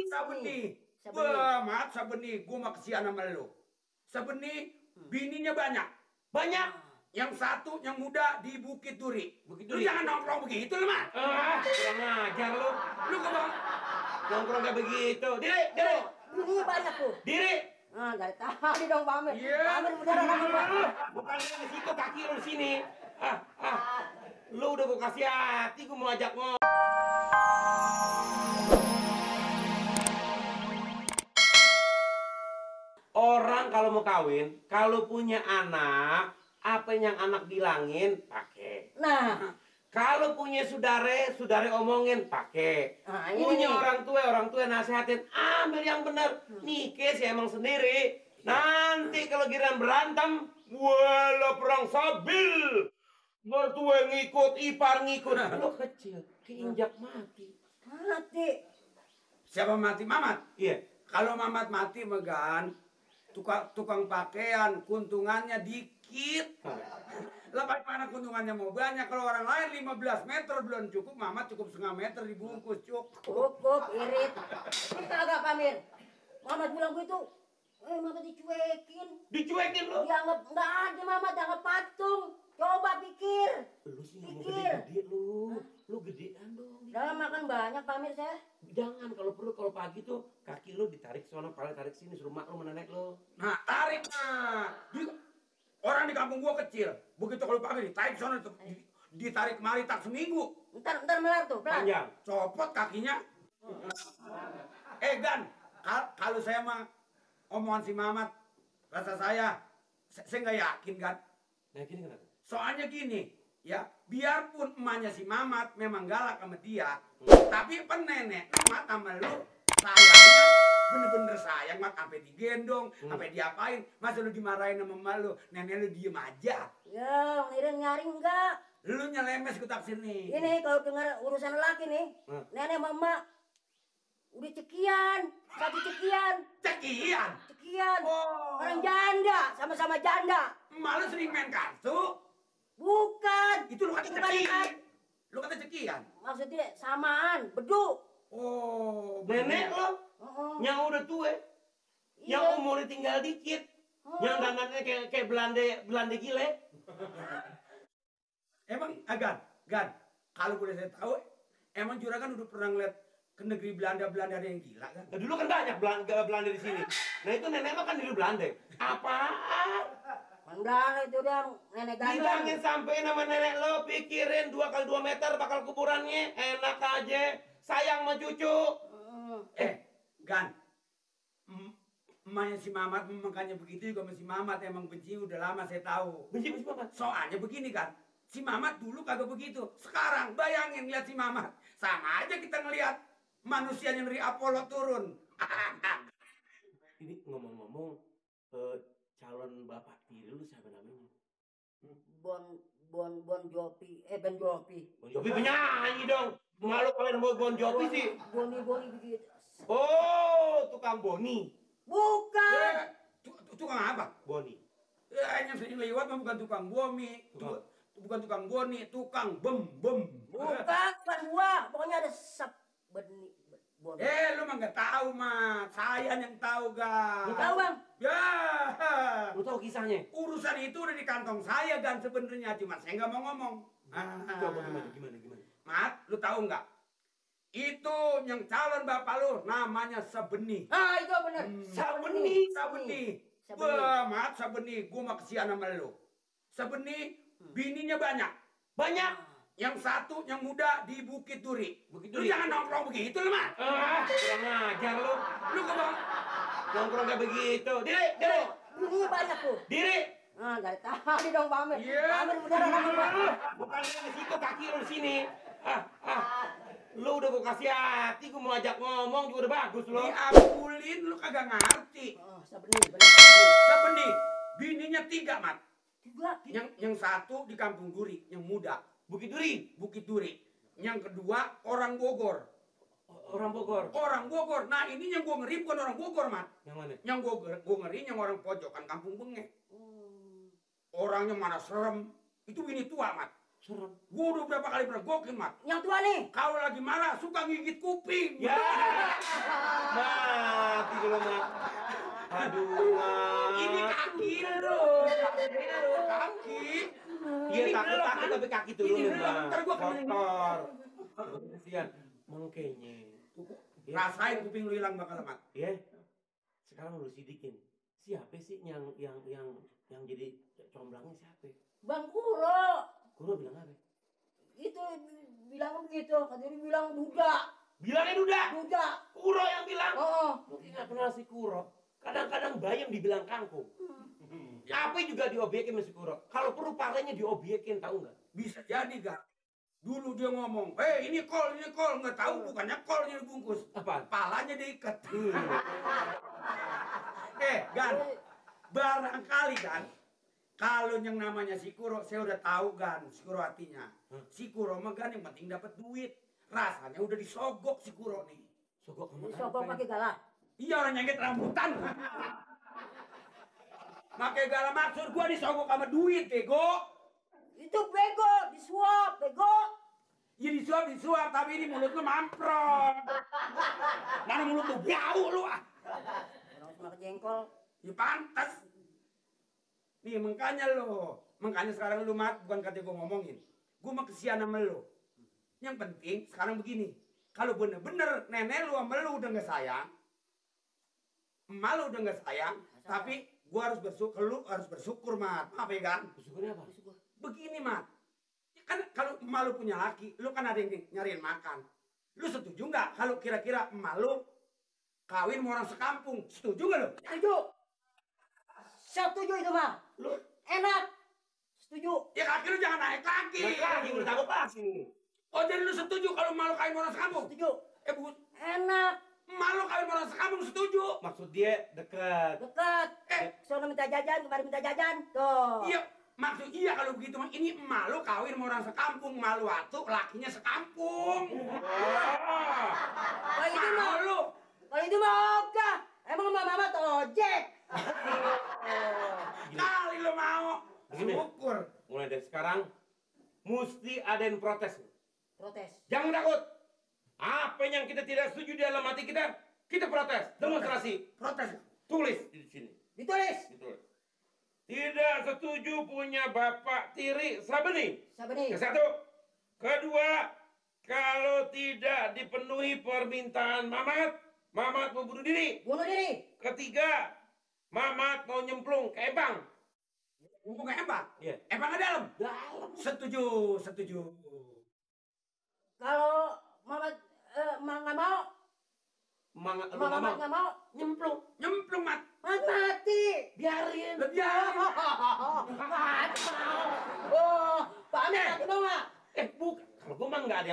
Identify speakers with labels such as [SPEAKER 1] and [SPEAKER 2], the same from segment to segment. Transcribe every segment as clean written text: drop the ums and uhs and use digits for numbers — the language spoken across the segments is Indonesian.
[SPEAKER 1] Sabeni. Wah, maaf Sabeni, gua mah kesian sama lu. Sabeni, bininya banyak.
[SPEAKER 2] Banyak.
[SPEAKER 1] Yang satu yang muda di Bukit Duri.
[SPEAKER 2] Bukit
[SPEAKER 1] Lu
[SPEAKER 2] Duri.
[SPEAKER 1] jangan nongkrong begitu lu, Mat.
[SPEAKER 2] Kurang ajar lu.
[SPEAKER 1] Lu ke bawah.
[SPEAKER 2] Nongkrong kayak begitu. Diri.
[SPEAKER 3] Bininya banyak tuh.
[SPEAKER 2] Diri.
[SPEAKER 3] Nah, dari tadi dong Pak Amir.
[SPEAKER 1] Iya.
[SPEAKER 3] Pak Amir beneran sama Pak.
[SPEAKER 2] Bukan lu di situ, kaki lu di sini. Lu udah gua kasih hati, gua mau ajak ngomong. Orang kalau mau kawin, kalau punya anak, apa yang anak bilangin, pakai.
[SPEAKER 3] Nah,
[SPEAKER 2] Kalau punya saudara omongin, pakai.
[SPEAKER 3] Nah, ini
[SPEAKER 2] Punya
[SPEAKER 3] nih.
[SPEAKER 2] orang tua nasihatin, ambil yang benar. Nikah sih emang sendiri. Nanti kalau giliran berantem, walah perang sabil. Mertua ngikut, ipar ngikut. Lo kecil, keinjak mati.
[SPEAKER 3] mati.
[SPEAKER 1] Siapa mati? Mamat.
[SPEAKER 2] Iya.
[SPEAKER 1] Kalau Mamat mati, Megan, tukang pakaian, keuntungannya dikit. Lepas mana keuntungannya mau banyak. Kalau orang lain 15 meter belum cukup, Mamat cukup setengah meter dibungkus, cukup.
[SPEAKER 3] Cukup, irit. Kita agak Pak Amir. Mamat bilang gitu. Mamat dicuekin.
[SPEAKER 2] Dicuekin lo.
[SPEAKER 3] Dianggap nggak ada Mamat, dianggap patung. Coba pikir.
[SPEAKER 2] Lu sih ngomong
[SPEAKER 3] Pikir.
[SPEAKER 2] gede-gede lu. Lu gedean dong.
[SPEAKER 3] Dalam makan banyak Pak Amir saya.
[SPEAKER 2] Jangan, kalau perlu kalau pagi tuh kaki lu ditarik sono, kepala tarik sini, suruh mak lu menenek lu.
[SPEAKER 1] Nah, tarik nah. Orang di kampung gua kecil. Begitu kalau pagi ditarik sana, ditarik kemari tak seminggu.
[SPEAKER 3] Ntar melar tuh, pelan.
[SPEAKER 2] Panjang.
[SPEAKER 1] Copot kakinya. Gan, kalau saya mah omongan si Mamat, rasa saya nggak yakin kan.
[SPEAKER 2] Nah, gini kenapa?
[SPEAKER 1] Soalnya gini, ya, biarpun emaknya si Mamat memang galak sama dia, tapi nenek Mamat sama lu sayangnya bener-bener sayang, Mat, sampai digendong, sampai diapain, masa lu dimarahin sama emak lu, nenek lu diem aja.
[SPEAKER 3] Ya, ngiring nyari enggak.
[SPEAKER 1] Lu nyelemes ke taksir nih.
[SPEAKER 3] Ini kalau dengar urusan laki nih, nenek mama udah cekian, satu cekian.
[SPEAKER 1] Cekian. Oh.
[SPEAKER 3] Orang janda, sama-sama janda.
[SPEAKER 1] Emak lu sering main kartu.
[SPEAKER 3] Bukan.
[SPEAKER 1] Itu lu kata cekian. Lu kata cekian.
[SPEAKER 3] Maksudnya samaan, beduk.
[SPEAKER 1] Oh,
[SPEAKER 2] Nenek lo yang udah tua, yang
[SPEAKER 3] Iya.
[SPEAKER 2] umurnya tinggal dikit, yang dandannya kayak Belanda gile.
[SPEAKER 1] Emang Gan, kalau boleh saya tahu, emang Juragan udah pernah ngeliat ke negeri Belanda ada yang gila kan?
[SPEAKER 2] Nah, dulu kan banyak Belanda di sini. Nah itu nenek lo kan dari Belanda. Apaan?
[SPEAKER 3] Mandala itu dia nenek ganteng.
[SPEAKER 2] Bilangin sampai nama nenek lo, pikirin 2 kali 2 meter bakal kuburannya, enak aja, sayang sama cucu.
[SPEAKER 1] Gan, emaknya si Mamat makanya begitu juga sama si Mamat, emang benci udah lama saya tahu.
[SPEAKER 2] Benci Mamat.
[SPEAKER 1] Soalnya begini kan, si Mamat dulu kagak begitu. Sekarang bayangin lihat si Mamat, sama aja kita ngelihat manusia yang dari Apollo turun.
[SPEAKER 2] Ini ngomong-ngomong, calon bapak tiri lu siapa namanya?
[SPEAKER 3] Bon Jovi. Ben Jovi.
[SPEAKER 2] Bon Jovi penyanyi dong. Malu kalian mau Bon Jovi sih.
[SPEAKER 3] Boni begitu.
[SPEAKER 2] Oh, tukang Boni.
[SPEAKER 3] Bukan.
[SPEAKER 1] Tukang apa?
[SPEAKER 2] Boni.
[SPEAKER 1] Yang sering lewat mah bukan tukang Boni, bukan tukang Boni, tukang bem.
[SPEAKER 3] Bukan gua. Pokoknya ada benih. Boni.
[SPEAKER 1] Lu mah nggak tahu mah, saya yang tahu
[SPEAKER 3] Lu
[SPEAKER 1] Gan.
[SPEAKER 3] tahu Bang?
[SPEAKER 1] Ya,
[SPEAKER 2] Lu tahu kisahnya?
[SPEAKER 1] urusan itu udah di kantong saya Gan sebenarnya, cuma saya nggak mau ngomong.
[SPEAKER 2] Coba gimana?
[SPEAKER 1] Mat, lu tahu nggak? Itu yang calon bapak lu namanya Sabeni.
[SPEAKER 3] Itu benar.
[SPEAKER 1] Sabeni. Wah, Mat, Sabeni, gua mah kesian sama lu. Sabeni, bininya banyak.
[SPEAKER 2] Banyak.
[SPEAKER 1] Yang satu yang muda di Bukit Duri.
[SPEAKER 2] Bukit
[SPEAKER 1] Lu
[SPEAKER 2] Duri.
[SPEAKER 1] jangan nongkrong begitu lu, Mat.
[SPEAKER 2] Kurang ajar lu.
[SPEAKER 1] Lu ke bawah.
[SPEAKER 2] Nongkrong kayak begitu. Diri.
[SPEAKER 3] Bininya banyak tuh.
[SPEAKER 2] Diri.
[SPEAKER 3] Nah, dari tadi dong Pak Amir.
[SPEAKER 1] Iya.
[SPEAKER 3] Pak Amir beneran sama Pak.
[SPEAKER 2] Bukan lu di situ, kaki lu di sini. Lu udah gua kasih hati, gua mau ajak ngomong juga udah bagus lo.
[SPEAKER 1] Diampulin lu kagak ngerti.
[SPEAKER 3] Sabeni, benar.
[SPEAKER 1] Sabeni, bininya 3, Mat.
[SPEAKER 3] 3.
[SPEAKER 1] Yang satu di Kampung Duri, yang muda.
[SPEAKER 2] Bukit Duri.
[SPEAKER 1] Yang kedua orang Bogor.
[SPEAKER 2] Orang Bogor.
[SPEAKER 1] Nah, ini yang gua ngeri bukan orang Bogor, Mat.
[SPEAKER 2] Yang mana?
[SPEAKER 1] Yang gua ngeri yang orang pojokan Kampung Benge. Orangnya mana serem. Itu bini tua, Mat.
[SPEAKER 2] Serem.
[SPEAKER 1] Gua udah berapa kali bergokin, Mat.
[SPEAKER 3] Yang tua nih.
[SPEAKER 1] Kalau lagi marah suka gigit kuping.
[SPEAKER 2] Ya. Mati dulu, Mak. Aduh, Mak.
[SPEAKER 1] Ini kaki lu. Kaki.
[SPEAKER 2] Iya,
[SPEAKER 1] Ini
[SPEAKER 2] takut
[SPEAKER 1] belum,
[SPEAKER 2] takut
[SPEAKER 1] kan?
[SPEAKER 2] tapi kaki dulu,
[SPEAKER 1] Ini belum,
[SPEAKER 2] Mak.
[SPEAKER 1] ntar gua kena ini.
[SPEAKER 2] Kotor. Kasihan. Mengkenye. Ya.
[SPEAKER 1] Rasain kuping lu hilang bakal, Mat.
[SPEAKER 2] Ya. Sekarang lu sidikin. Siapa sih yang jadi comblangnya siapa?
[SPEAKER 3] Bang Kuro.
[SPEAKER 2] Kuro bilang apa?
[SPEAKER 3] Itu bilang begitu. Katanya bilang duda.
[SPEAKER 2] Bilangnya Duda.
[SPEAKER 3] Duda.
[SPEAKER 2] Kuro yang bilang.
[SPEAKER 3] Oh.
[SPEAKER 2] Lu nggak kenal si Kuro. Kadang-kadang bayam dibilang kangkung. Apa juga diobyekin sama si Kuro. Kalau perlu palanya diobyekin, tahu nggak?
[SPEAKER 1] Bisa jadi, Gar. Dulu dia ngomong, ini kol, nggak tahu bukannya kolnya dibungkus.
[SPEAKER 2] Apaan?
[SPEAKER 1] Palanya diikat. Gan, barangkali kan, kalau yang namanya si Kuro, saya udah tahu Gan, si Kuro hatinya. Si Kuro mah Gan yang penting dapat duit. Rasanya udah disogok si Kuro nih.
[SPEAKER 2] Sogok sama
[SPEAKER 3] Disogok pakai galak.
[SPEAKER 1] Iya orang nyengket rambutan. Pakai gala maksud gua disogok sama duit, bego.
[SPEAKER 3] Itu bego, disuap, bego.
[SPEAKER 1] Ya disuap, tapi ini mulut lu mamprot. Mana mulut lu bau lu ah.
[SPEAKER 3] Orang sama jengkol.
[SPEAKER 1] Ya pantas. Nih makanya sekarang lu Mat, bukan kata gua ngomongin. Gua mah kesian sama lu. Yang penting sekarang begini. Kalau bener-bener nenek lu sama lu udah gak sayang. Emak lu udah gak sayang. Tapi gua harus bersyukur, lu harus bersyukur Mat. Apa ya kan?
[SPEAKER 2] Bersyukurnya apa?
[SPEAKER 1] Begini Mat. Ya kan kalau emak lu punya laki, lu kan ada yang nyariin makan. Lu setuju nggak kalau kira-kira emak lu kawin sama orang sekampung? Setuju nggak lu?
[SPEAKER 3] Setuju. Setuju itu mah.
[SPEAKER 1] Lu
[SPEAKER 3] Enak. Setuju.
[SPEAKER 1] ya kaki lu jangan naik kaki.
[SPEAKER 2] Naik lagi, lu takut lagi.
[SPEAKER 1] Oh jadi lu setuju kalau emak lu kawin sama orang sekampung?
[SPEAKER 3] Setuju.
[SPEAKER 1] Bu,
[SPEAKER 3] Enak.
[SPEAKER 1] emak lu kawin sama orang sekampung setuju?
[SPEAKER 2] Maksud dia dekat.
[SPEAKER 3] Dekat. Sono minta jajan, kemarin minta jajan. Tuh.
[SPEAKER 1] Iya. Maksud iya kalau begitu mah ini emak lu kawin sama orang sekampung, emak lu atuh lakinya sekampung.
[SPEAKER 3] Kalau itu mah,
[SPEAKER 1] Mau lu.
[SPEAKER 3] kalau itu mah ogah. Emang mama tuh ojek.
[SPEAKER 1] Kali lu mau.
[SPEAKER 2] Begini.
[SPEAKER 1] Syukur.
[SPEAKER 2] Mulai dari sekarang mesti ada yang protes.
[SPEAKER 3] Protes.
[SPEAKER 2] Jangan takut. Apa yang kita tidak setuju di dalam hati kita protes, demonstrasi,
[SPEAKER 1] Protes.
[SPEAKER 2] tulis di sini.
[SPEAKER 3] Ditulis.
[SPEAKER 2] Ditulis. Tidak setuju punya Bapak Tiri Sabeni.
[SPEAKER 3] Sabeni.
[SPEAKER 2] Yang satu. Kedua, kalau tidak dipenuhi permintaan Mamat mau bunuh diri.
[SPEAKER 3] Bunuh diri.
[SPEAKER 2] Ketiga, Mamat mau nyemplung ke Empang.
[SPEAKER 1] Mumpung Empang.
[SPEAKER 2] Iya.
[SPEAKER 1] Empang ke dalam.
[SPEAKER 2] Dalam.
[SPEAKER 1] Setuju.
[SPEAKER 3] Kalau mama nggak mau,
[SPEAKER 2] Lu nggak
[SPEAKER 3] mama
[SPEAKER 2] mau?
[SPEAKER 3] nggak mau, nyemplung.
[SPEAKER 1] Nyemplung Mat.
[SPEAKER 3] Mati.
[SPEAKER 2] Biarin.
[SPEAKER 1] Lebih
[SPEAKER 3] Mati mau. Oh, Pak Amir mati mau nggak?
[SPEAKER 2] Bukan. Kalau gue mah nggak ada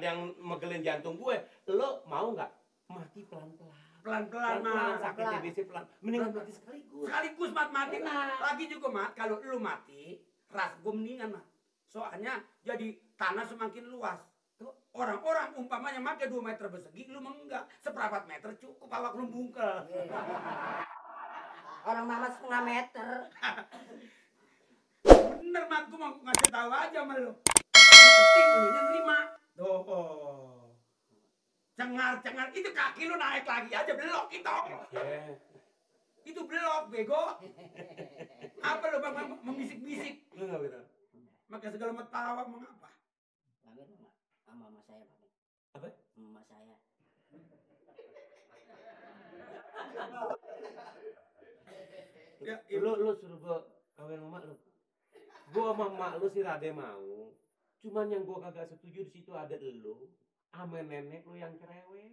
[SPEAKER 2] yang megelin jantung gue. Lo mau nggak mati pelan-pelan?
[SPEAKER 1] Pelan-pelan
[SPEAKER 2] Pelan-pelan,
[SPEAKER 1] Mat.
[SPEAKER 2] sakit TBC pelan. Mendingan mati sekaligus.
[SPEAKER 1] Sekaligus Mat mati.
[SPEAKER 2] Nah.
[SPEAKER 1] Lagi juga Mat, kalau lu mati, ras gue mendingan Mat. Soalnya jadi tanah semakin luas. Tuh, orang-orang umpamanya mati 2 meter persegi, lu mah enggak. 1/4 meter cukup awak lu bungkel.
[SPEAKER 3] Orang mama 1,5 meter.
[SPEAKER 1] Bener Mat, gue mau ngasih tahu aja sama lu. Yang penting lu nya nerima. Tuh. Cengar-cengar itu kaki lu naik lagi aja belok itu.
[SPEAKER 2] Yeah.
[SPEAKER 1] Itu belok bego. Apa lu bang membisik-bisik?
[SPEAKER 2] Lu nggak betul.
[SPEAKER 1] Maka segala metawa mengapa?
[SPEAKER 3] Pamir nggak? Sama mama saya pamir.
[SPEAKER 2] Apa?
[SPEAKER 3] Mama saya.
[SPEAKER 1] Ya,
[SPEAKER 2] Lu suruh gua kawin sama mak lu. Gua sama mak lu sih rada mau. Cuman yang gua kagak setuju di situ ada lu sama nenek lu yang cerewet.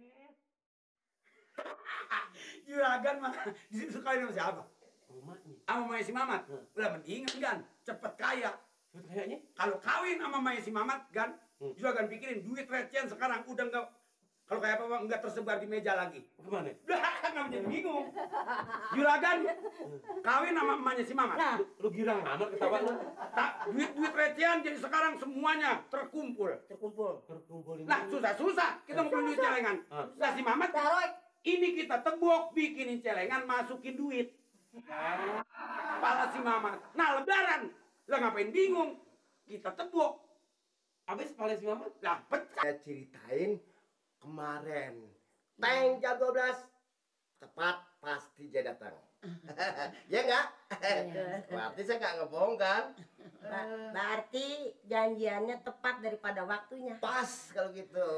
[SPEAKER 1] juragan mah disukain sama siapa?
[SPEAKER 2] Emaknya.
[SPEAKER 1] Sama Maya si Mamat. Udah mendingan kan, cepet kaya.
[SPEAKER 2] Kayaknya
[SPEAKER 1] Kalau kawin sama Maya si Mamat kan, juragan pikirin duit recehan sekarang udah enggak, kalau kayak apa enggak tersebar di meja lagi.
[SPEAKER 2] kemana?
[SPEAKER 1] Nggak menjadi bingung. Juragan kawin sama emaknya si Mamat.
[SPEAKER 3] Nah,
[SPEAKER 2] Lu girang amat ketawa lu.
[SPEAKER 1] Duit recehan jadi sekarang semuanya terkumpul.
[SPEAKER 3] terkumpul.
[SPEAKER 2] Terkumpulin.
[SPEAKER 1] Nah susah-susah kita mau beli duit celengan. Nah si Mamat
[SPEAKER 3] Taruh.
[SPEAKER 1] ini kita tebok bikinin celengan masukin duit. Kepala si Mamat. Nah lebaran lah ngapain bingung? Kita tebok
[SPEAKER 2] Habis pale si Mamat?
[SPEAKER 1] Lah pecah.
[SPEAKER 4] Saya ceritain kemarin. Teng jam 12 tepat pasti dia datang. Ya enggak? Berarti saya nggak ngebohong kan?
[SPEAKER 3] Berarti janjiannya tepat daripada waktunya.
[SPEAKER 4] Pas kalau gitu.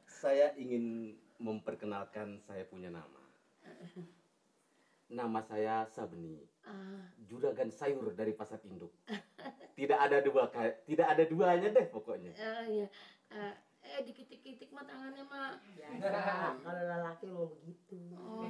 [SPEAKER 5] Saya ingin memperkenalkan saya punya nama. Nama saya Sabeni, juragan sayur dari pasar induk. Tidak ada duanya deh pokoknya.
[SPEAKER 6] Iya. Dikit-dikit mah tangannya mah.
[SPEAKER 3] Biasa, kalau lelaki mau begitu.
[SPEAKER 6] Oh.